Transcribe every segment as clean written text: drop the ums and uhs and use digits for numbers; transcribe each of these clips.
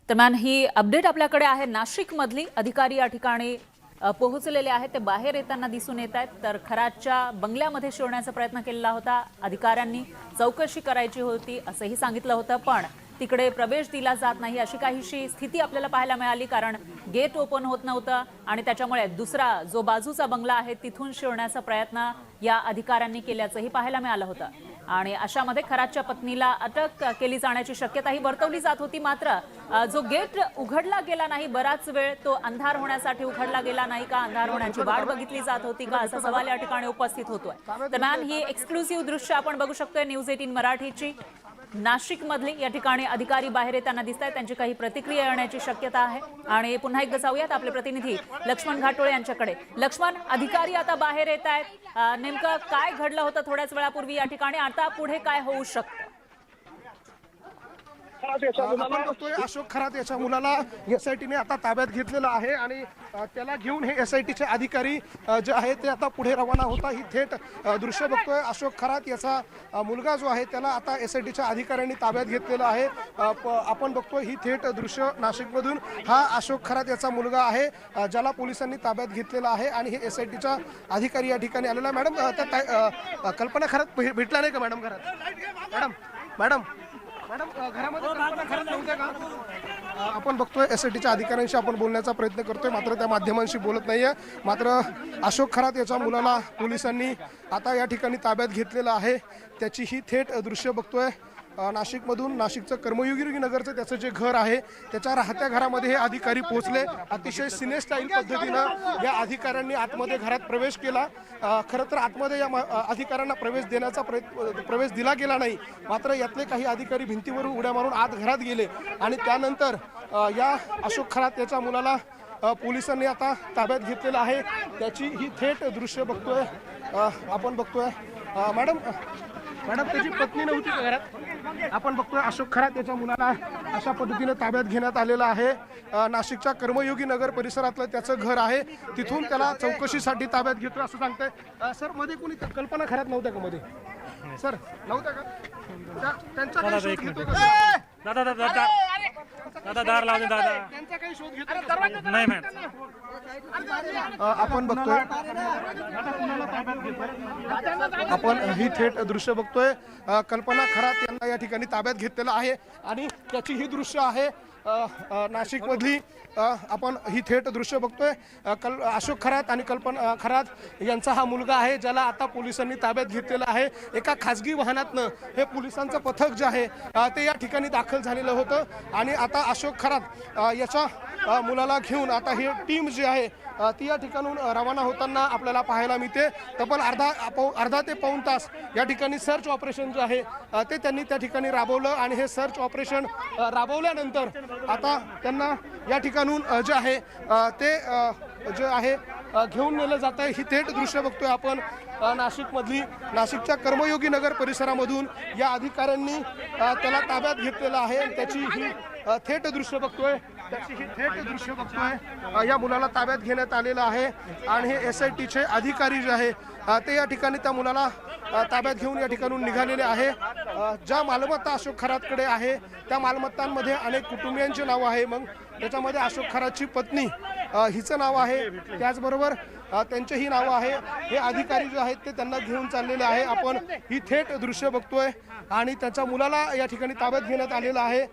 दरम्यान ही अपडेट आपल्याकडे आहे। नाशिक मधली अधिकारी या ठिकाणी पोहोचलेले आहेत, ते बाहेर येताना दिसून येत आहेत। तर खरातच्या बंगल्यामध्ये शिरण्याचा प्रयत्न केलेला होता, अधिकाऱ्यांनी चौकशी करायची होती असंही सांगितलं होतं, पण तिकडे प्रवेश दिला जात नाही अशी काहीशी स्थिती आपल्याला पाहायला मिळाली, कारण गेट ओपन होत नव्हतं आणि त्याच्यामुळे दुसरा जो बाजूचा बंगला आहे तिथून शिरण्याचा प्रयत्न या अधिकाऱ्यांनी केल्याचंही पाहायला मिळालं होतं। आणि अशामध्ये खरातच्या पत्नीला अटक केली जाण्याची शक्यताही वर्तवली जात होती। मात्र जो गेट उघडला गेला नाही, बराच वेळ तो अंधार होण्यासाठी उघडला गेला नाही का, अंधार होण्याची वाट बघितली जात होती का, असा सवाल या ठिकाणी उपस्थित होतोय। दरम्यान ही एक्सक्लुसिव्ह दृश्य आपण बघू शकतोय न्यूज 18 मराठीची। नाशिक मधली या ठिकाणी अधिकारी बाहेर येताना दिसत आहेत, त्यांची काही प्रतिक्रिया येण्याची शक्यता आहे। आणि पुन्हा एकदा जाऊयात आपले प्रतिनिधी लक्ष्मण घाटोळे यांच्याकडे। लक्ष्मण, अधिकारी आता बाहेर येत आहेत, नेमकं काय घडलं होतं थोड्याच वेळापूर्वी या ठिकाणी, आता पुढे काय होऊ शकतं? आपण बघतोय अशोक खरात याच्या मुलाला एसआयटीने आता ताब्यात घेतलेलं आहे आणि त्याला घेऊन हे एसआयटीचे अधिकारी जे आहे ते आता पुढे रवाना होता। ही थेट दृश्य बघतोय, अशोक खरात याचा मुलगा जो आहे त्याला आता एसआयटीच्या अधिकाऱ्यांनी ताब्यात घेतलेलं आहे। आपण बघतोय ही थेट दृश्य नाशिकमधून। हा अशोक खरात याचा मुलगा आहे ज्याला पोलिसांनी ताब्यात घेतलेला आहे आणि हे एसआयटीचा अधिकारी या ठिकाणी आलेला आहे। मॅडम, त्या कल्पना खरात भेटला नाही का मॅडम घरात? मॅडम घरामध्ये कल्पना खरात नव्हत्या का? आपण बघतोय एसआयटीच्या अधिकाऱ्यांशी आपण बोलण्याचा प्रयत्न करतोय, मात्र त्या माध्यमांशी बोलत नाहीये। मात्र अशोक खरात याच्या मुलाला पोलिसांनी आता या ठिकाणी ताब्यात घेतलेलं आहे। त्याची ही थेट दृश्य बघतोय नाशिकमधून। नाशिकचं कर्मयोगी नगरचं त्याचं जे घर आहे त्याच्या राहत्या घरामध्ये हे अधिकारी पोहोचले। अतिशय सिने स्टाईल पद्धतीनं या अधिकाऱ्यांनी आतमध्ये घरात प्रवेश केला। खरं तर आतमध्ये या अधिकाऱ्यांना प्रवेश दिला गेला नाही, मात्र यातले काही अधिकारी भिंतीवरून उड्या मारून आत घरात गेले आणि त्यानंतर या अशोक खरात याच्या मुलाला पोलिसांनी आता ताब्यात घेतलेलं आहे। त्याची ही थेट दृश्य बघतोय आपण बघतोय। मॅडम, त्याची पत्नी नव्हती का घरात? आपण बघतोय अशोक खरात याच्या मुलाला अशा पद्धतीने ताब्यात घेण्यात आलेलं आहे। नाशिकच्या कर्मयोगी नगर परिसरातलं त्याचं घर आहे, तिथून त्याला चौकशीसाठी ताब्यात घेतोय असं सांगताय। सर, मध्ये कोणी कल्पना खरात नव्हत्या का मध्ये? सर, नव्हत्या का? त्यांचा काही शोध घेतोय का? दादा दार लावून दादा त्यांचा काही शोध घेतोय नाही मॅम। आपण बघतोय आपण ही थेट दृश्य बघतोय। कल्पना खरात यांना या ठिकाणी ताब्यात घेतलेलं आहे आणि त्याची ही दृश्य आहे नाशिक मधली। आपण ही थेट दृश्य बघतोय। अशोक खरात आणि कल्पना खरात यांचा हा मुलगा आहे ज्याला आता पोलिसांनी ताब्यात घेतलेलं आहे। एका खासगी वाहनातनं हे पोलिसांचं पथक जे आहे ते या ठिकाणी दाखल झालेलं होतं आणि आता अशोक खरात याच्या मुलाला घेऊन आता ही टीम जी आहे ती या ठिकाणून रवाना होताना आपल्याला पाहायला मिळते। तब्बल अर्धा ते पाऊण तास या ठिकाणी सर्च ऑपरेशन जे आहे ते त्यांनी त्या ठिकाणी राबवलं आणि हे सर्च ऑपरेशन राबवल्यानंतर आता त्यांना या ठिकाणून जे आहे ते जे आहे घेऊन नेलं जात आहे। ही थेट दृश्य बघतोय आपण नाशिकच्या कर्मयोगी नगर परिसरामधून या अधिकाऱ्यांनी त्याला ताब्यात घेतलेलं आहे। त्याची ही थेट दृश्य बघतोय या मुलाला ताब्यात घेण्यात आलेलं आहे आणि हे एसआयटीचे अधिकारी जे आहे ते या ठिकाणी त्या मुलाला ताब्यात घेऊन या ठिकाणून निघालेले आहे। ज्या मालमत्ता अशोक खरातकडे आहे त्या मालमत्तांमध्ये अनेक कुटुंबियांचे नाव आहे, मग त्याच्यामध्ये अशोक खरातची पत्नी हिचं नाव आहे, त्याचबरोबर त्यांचेही नाव आहे। हे अधिकारी जे आहेत ते त्यांना घेऊन चाललेले आहे। आपण ही थेट दृश्य बघतोय आणि त्याच्या मुलाला या ठिकाणी ताब्यात घेण्यात आलेलं आहे।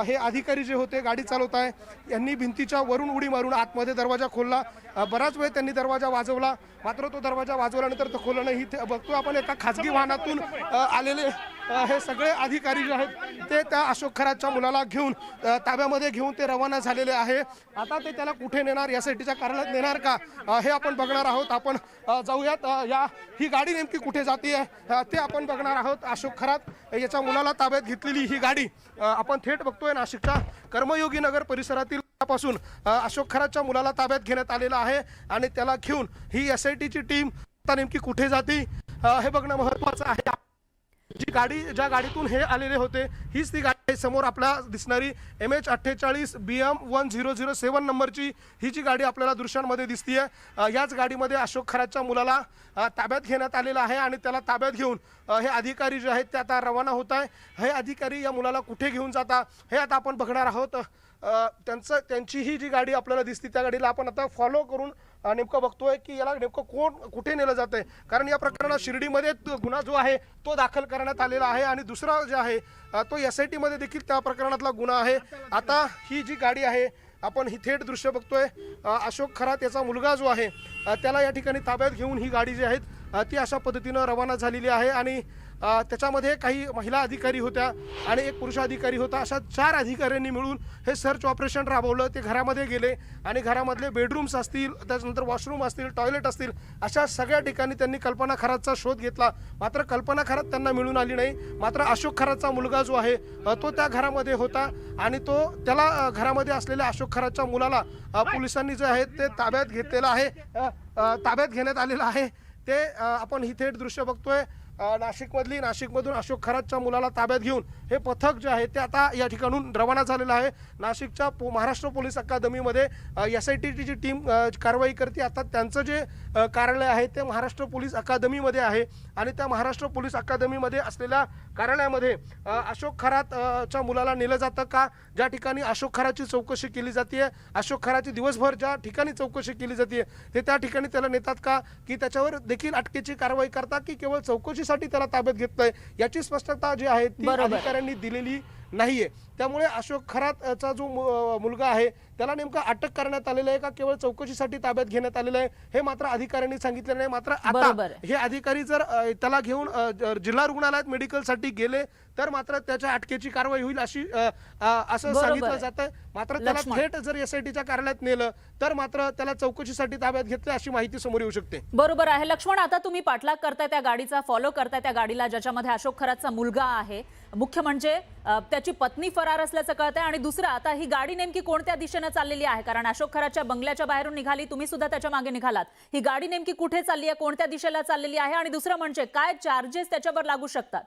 हे अधिकारी जे होते गाडी चालवत आहे यांनी भिंतीच्या वरून उडी मारून आतमध्ये दरवाजा खोलला। बराच वेळ त्यांनी दरवाजा वाजवला, मात्र तो दरवाजा वाजवल्यानंतर तो खोलला नाही। बघतो आपण एका खाजगी वाहनातून आलेले हे सगळे अधिकारी जे आहेत ते त्या अशोक खरातच्या मुलाला घेऊन ताब्यामध्ये घेऊन ते रवाना झालेले आहे। आता ते त्याला कुठे नेणार, एसआयटीच्या कार्यालयात नेणार का हे आपण बघणार आहोत। आपण जाऊयात, ही गाडी नेमकी कुठे जाते ते आपण बघणार आहोत। अशोक खरात याच्या मुलाला ताब्यात घेतलेली ही गाडी आपण थेट बघतोय नाशिकच्या कर्मयोगी नगर परिसरातील पासून अशोक खरातच्या मुलाला ताब्यात घेण्यात आलेलं आहे आणि त्याला घेऊन ही एसआयटीची टीम आता नेमकी कुठे जाते हे बघणं महत्त्वाचं आहे। जी गाडी ज्या गाडीतून हे आलेले होते हीच ती गाडी आहे समोर आपल्या दिसणारी MH48 BM 1007 नंबरची ही जी गाडी आपल्याला दृश्यांमध्ये दिसतीये। याच गाडीमध्ये अशोक खरातच्या मुलाला ताब्यात घेण्यात आलेलं आहे आणि त्याला ताब्यात घेऊन हे अधिकारी जे आहेत ते आता रवाना होत आहे। हे अधिकारी या मुलाला कुठे घेऊन जाता हे आता आपण बघणार आहोत। त्यांची ही जी गाडी आपल्याला दिसते त्या गाडीला आपण आता फॉलो करून नेमकं बघतोय की याला नेमकं कोण कुठे नेलं जात आहे, कारण या प्रकरणात शिर्डीमध्ये गुन्हा जो आहे तो दाखल करण्यात आलेला आहे आणि दुसरा जे आहे तो SIT मध्ये देखील त्या प्रकरणातला गुन्हा आहे। आता ही जी गाडी आहे आपण ही थेट दृश्य बघतोय, अशोक खरात याचा मुलगा जो आहे त्याला या ठिकाणी ताब्यात घेऊन ही गाडी जी आहेत ती अशा पद्धतीनं रवाना झालेली आहे आणि त्याच्यामध्ये काही महिला अधिकारी होत्या आणि एक पुरुष अधिकारी होता। अशा 4 अधिकाऱ्यांनी मिळून हे सर्च ऑपरेशन राबवलं। ते घरामध्ये गेले आणि घरामधले बेडरूम्स असतील, त्याच्यानंतर वॉशरूम असतील, टॉयलेट असतील, अशा सगळ्या ठिकाणी त्यांनी कल्पना खरातचा शोध घेतला। मात्र कल्पना खरात त्यांना मिळून आली नाही। मात्र अशोक खरातचा मुलगा जो आहे तो त्या घरामध्ये होता आणि त्याला घरामध्ये असलेल्या अशोक खरातच्या मुलाला पोलिसांनी जे आहे ते ताब्यात घेतलेलं आहे, ताब्यात घेण्यात आलेलं आहे। ते आपण ही थेट दृश्य बघतोय नाशिकमधून अशोक खरातच्या मुलाला ताब्यात घेऊन हे पथक जे आहे ते आता या ठिकाणून रवाना झालेलं आहे। नाशिकच्या महाराष्ट्र पोलीस अकादमीमध्ये SITची जी टीम कारवाई करते। आता त्यांचं जे कार्यालय आहे ते महाराष्ट्र पोलीस अकादमीमध्ये आहे आणि त्या महाराष्ट्र पोलीस अकादमीमध्ये असलेल्या कार्यालयामध्ये अशोक खरातच्या मुलाला नेलं जातं का, ज्या ठिकाणी अशोक खरातची चौकशी केली जाते, अशोक खरातची दिवसभर ज्या ठिकाणी चौकशी केली जाते ते त्या ठिकाणी त्याला नेतात का, की त्याच्यावर देखील अटकेची कारवाई करतात की केवळ चौकशीसाठी त्याला ताब्यात घेतलंय, याची स्पष्टता जी आहे ती अधिकाऱ्यांनी दिलेली नाहीये। त्यामुळे अशोक खरातचा जो मुलगा आहे त्याला नेमका अटक करण्यात आलेलं आहे का केवळ चौकशीसाठी ताब्यात घेण्यात आलेलं आहे हे मात्र अधिकाऱ्यांनी सांगितलं नाही। मात्र आता हे अधिकारी जर त्याला घेऊन जिल्हा रुग्णालयात मेडिकलसाठी गेले तर मात्र त्याच्या अटकेची कारवाई होईल असं सांगितलं जातं। मात्र त्याला थेट जर SITच्या कार्यालयात नेलं तर मात्र त्याला चौकशीसाठी ताब्यात घेतले अशी माहिती समोर येऊ शकते। बरोबर आहे लक्ष्मण, आता तुम्ही पाठलाग करताय त्या गाडीचा, फॉलो करताय त्या गाडीला ज्याच्यामध्ये अशोक खरातचा मुलगा आहे। मुख्य म्हणजे त्याची पत्नी फरार असल्याचं कळतंय आणि दुसरं आता ही गाडी नेमकी कोणत्या दिशेने चाललेली आहे, कारण अशोक खरातच्या बंगल्याच्या बाहेरून निघाली, तुम्ही सुद्धा त्याच्या मागे निघालात। ही गाडी नेमकी कुठे चालली आहे, कोणत्या दिशेला चाललेली आहे आणि दुसरं म्हणजे काय चार्जेस त्याच्यावर लागू शकतात?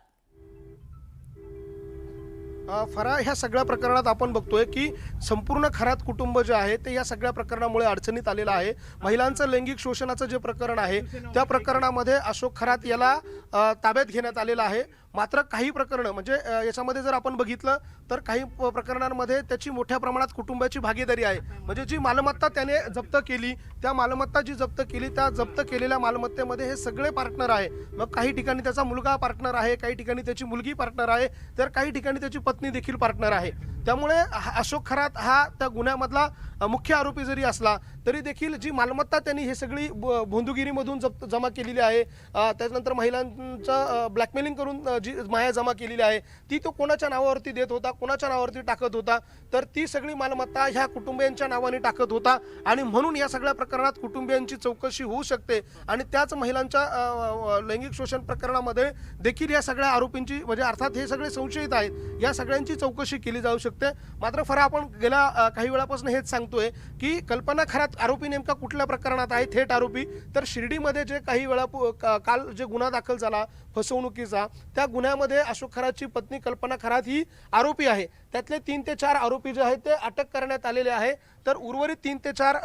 फरार ह्या सगळ्या प्रकरणात आपण बघतोय की संपूर्ण खरात कुटुंब जे आहे ते या सगळ्या प्रकरणामुळे अडचणीत आलेलं आहे। महिलांचं लैंगिक शोषणाचं जे प्रकरण आहे त्या प्रकरणामध्ये अशोक खरात याला ताब्यात घेण्यात आलेलं आहे। मात्र काही प्रकरणं म्हणजे याच्यामध्ये जर आपण बघितलं तर काही प्रकरणांमध्ये त्याची मोठ्या प्रमाणात कुटुंबाची भागीदारी आहे। म्हणजे जी मालमत्ता त्याने जप्त केली त्या मालमत्ता जी जप्त केली त्या जप्त केलेल्या मालमत्तेमध्ये हे सगळे पार्टनर आहे। मग काही ठिकाणी त्याचा मुलगा पार्टनर आहे, काही ठिकाणी त्याची मुलगी पार्टनर आहे, तर काही ठिकाणी त्याची पत्नी देखील पार्टनर आहे। त्यामुळे अशोक खरात हा त्या गुन्ह्यामधला मुख्य आरोपी जरी असला तरी देखील जी मालमत्ता त्यांनी हे सगळी भोंदुगिरीमधून जमा केलेली आहे, त्याच्यानंतर महिलांचं ब्लॅकमेलिंग करून जी माया जमा केलेली आहे ती तो कोणाच्या नावावरती देत होता, कोणाच्या नावावरती टाकत होता, तर ती सगळी मालमत्ता ह्या कुटुंबियांच्या नावाने टाकत होता आणि म्हणून या सगळ्या प्रकरणात कुटुंबियांची चौकशी होऊ शकते आणि त्याच महिलांच्या लैंगिक शोषण प्रकरणामध्ये देखील या सगळ्या आरोपींची म्हणजे अर्थात हे सगळे संशयित आहेत या सगळ्यांची चौकशी केली जाऊ शकते। मात्र फरा आपण गेल्या काही वेळापासून हेच सांगतोय की कल्पना खरात आरोपी नेमका कुठल्या प्रकरणात आहे, थेट आरोपी तर शिर्डीमध्ये जे काही वेळा काल जे गुन्हा दाखल झाला फसवणुकीचा त्या गुन्ह्यामध्ये अशोक खरातची पत्नी कल्पना खरात ही आरोपी आहे। त्यातले 3 ते 4 आरोपी जे आहेत ते अटक करण्यात आलेले आहे, तर उर्वरित 3 ते 4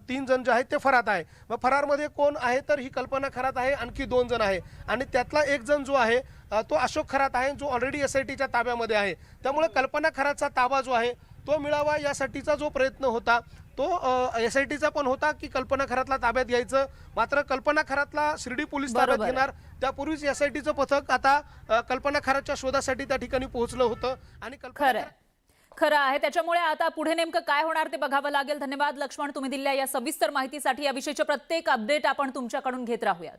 जण जे आहेत ते फरार आहे। मग फरारमध्ये कोण आहे तर ही कल्पना खरात आहे, आणखी 2 जण आहे आणि त्यातला एक जण जो आहे तो अशोक खरात आहे जो ऑलरेडी SITच्या ताब्यामध्ये आहे। त्यामुळे कल्पना खरातचा ताबा जो आहे तो मिळावा यासाठीचा जो प्रयत्न होता तो SITचा पण होता की कल्पना खरातला ताब्यात घ्यायचं। मात्र कल्पना खरातला शिर्डी पोलीस ताब्यात घेणार त्यापूर्वीच SITचं पथक आता कल्पना खरातच्या शोधासाठी त्या ठिकाणी पोहोचलं होतं आणि खरं आहे। त्याच्यामुळे आता पुढे नेमकं काय होणार ते बघावं लागेल। धन्यवाद लक्ष्मण, तुम्ही दिलेल्या या सविस्तर माहितीसाठी। याविषयीचे प्रत्येक अपडेट आपण तुमच्याकडून घेत राहूयात।